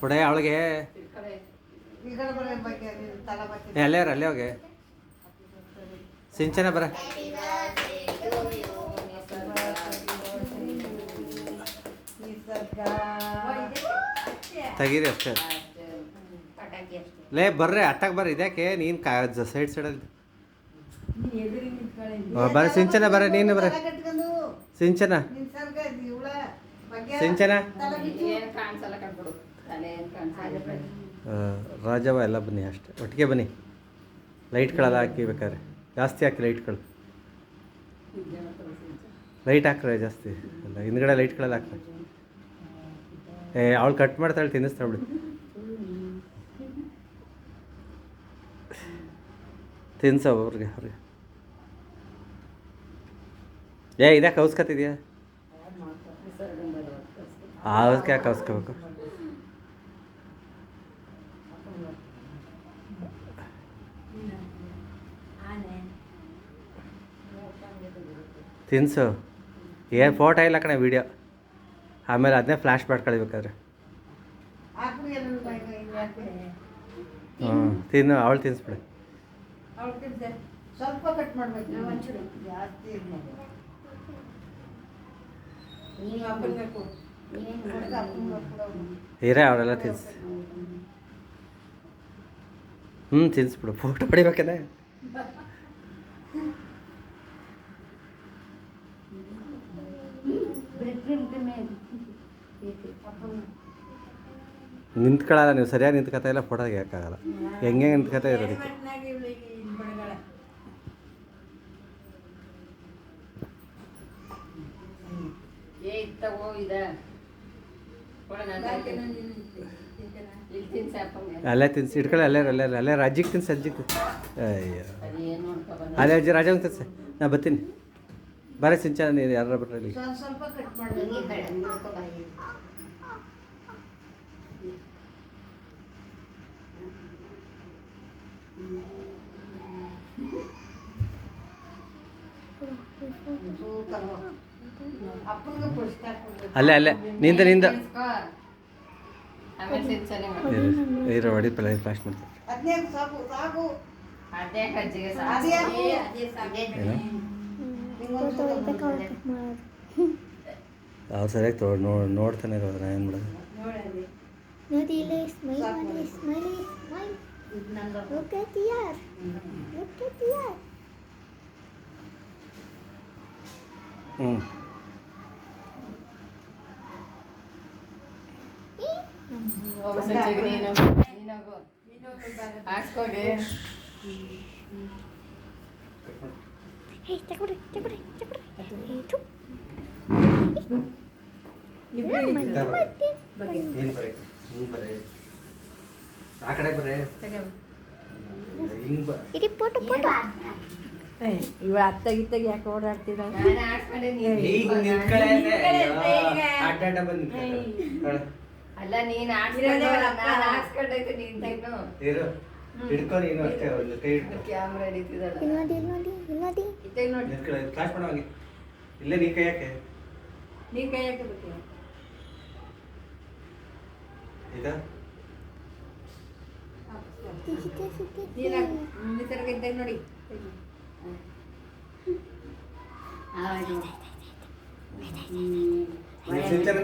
ಕೊಡೆ ಅವಳಿಗೆ ಅಲ್ಲೇ ಅಲ್ಲೇ ಹೋಗಿ ಸಿಂಚನ ಬರ ತೆಗೀರಿ ಅಷ್ಟೇ ಲೇ ಬರ್ರಿ ಅತ್ತಾಗ ಬರ್ರಿ ಇದ್ಯಾಕೆ ನೀನು ಸೈಡ್ ಸೈಡಲ್ಲಿ ಬರ ಸಿಂಚನ ಬರ ನೀನು ಬರ ಸಿಂಚನ ಸಿಂಚನ ರಾಜವ ಎಲ್ಲ ಬನ್ನಿ ಅಷ್ಟೇ ಒಟ್ಟಿಗೆ ಬನ್ನಿ ಲೈಟ್ಗಳೆಲ್ಲ ಹಾಕಿ ಬೇಕಾದ್ರೆ ಜಾಸ್ತಿ ಹಾಕಿ ಲೈಟ್ಗಳು ಲೈಟ್ ಹಾಕ್ರೆ ಜಾಸ್ತಿ ಎಲ್ಲ ಹಿಂದ್ಗಡೆ ಲೈಟ್ಗಳೆಲ್ಲ ಹಾಕ್ರೆ ಅವಳು ಕಟ್ ಮಾಡ್ತಾಳೆ ತಿನ್ನಿಸ್ತಾಳೆ ಬಿಡಿ ತಿನ್ಸ ಅವ್ರಿಗೆ ಅವ್ರಿಗೆ ಇದ್ಯಾಕೆ ಕೌಸ್ಕೊತಿದ್ಯಾ ಅದಕ್ಕೆ ಯಾಕೆ ಕೌಸ್ಕೋಬೇಕು ತಿನ್ಸು ಏನು ಫೋಟೋ ಇಲ್ಲ ಕಣೆ ವೀಡಿಯೋ ಆಮೇಲೆ ಅದನ್ನೇ ಫ್ಲ್ಯಾಶ್ ಮಾಡ್ಕೊಳ್ಬೇಕಾದ್ರೆ ಹ್ಞೂ ತಿನ್ನು ಅವಳು ತಿನ್ನಿಸ್ಬಿಡಿ ಸ್ವಲ್ಪ ಕಟ್ ಮಾಡಬೇಕು ಜಾಸ್ತಿ ಹೀರಾ ಅವರೆಲ್ಲ ತಿನ್ಸ್ ತಿನ್ಸ್ಬಿಡು ಫೋಟೋ ಹೊಡಿಬೇಕೇನೆ ನಿಂತ್ಕೊಳ್ಳಲ್ಲ ನೀವು ಸರಿಯಾಗಿ ನಿಂತ್ಕೊತಾ ಇಲ್ಲ ಫೋಟೋ ತೆಗಿಯೋಕ್ಕಾಗಲ್ಲ ಹೆಂಗೆ ನಿಂತ್ಕೊತಾ ಇರೋದಕ್ಕೆ ಅಲ್ಲೇ ತಿನ್ಸಿ ಇಟ್ಕೊಳ್ಳಿ ಅಲ್ಲೇ ರಾಜ್ಯಕ್ಕೆ ತಿನ್ಸಿ ಅಜ್ಜಿಗೆ ಅಯ್ಯೋ ಅಲ್ಲೇ ಅಜ್ಜಿ ರಾಜಂಗೆ ತಿನ್ಸಿ ನಾ ಬರ್ತೀನಿ ಬರೀ ಸಿಂಚನ ನೀನು ಯಾರು ಬರ್ರಲ್ಲಿ ಸ್ವಲ್ಪ ಕಟ್ ಮಾಡಿ ಅಲ್ಲೇ ನಿಂದ ಇರೋ ಹೊಡಿ ಪಲ್ಲ ಫ್ಲಾಶ್ ಮಾಡ್ತಾರೆ ಅವ್ರು ಸರಿಯಾಗಿ ನೋಡ್ತಾನೆ ಇರೋದು ನಾ ಏನು ಮಾಡೋದು ಆ ಕಡೆ ಬರೇ ಇವ ಅತ್ತಾಗಿತ್ತಾಗ ಯಾಕೆ ಓಡಾಡ್ತೀರ ಅಲ್ಲ ನೀನ್ ಆಡ್ಸ್ಕೊಂಡೈತೆ ನೀನ್ ಹಿಡ್ಕೊ ನೀನು ಅಷ್ಟೇ ಒಂದು ಕೈ ಹಿಡ್ಕೊ ಕ್ಯಾಮ್ರಾ ಹಿಡಿತಿದ್ದಲ್ಲ ಫ್ಲಾಶ್ ಮಾಡೋ ಹಂಗೆ ಇಲ್ಲೇ ನೀ ಕೈ ಯಾಕೆ ಬೇಕು ಈಗ ನೋಡಿ ಸಿಂಚನ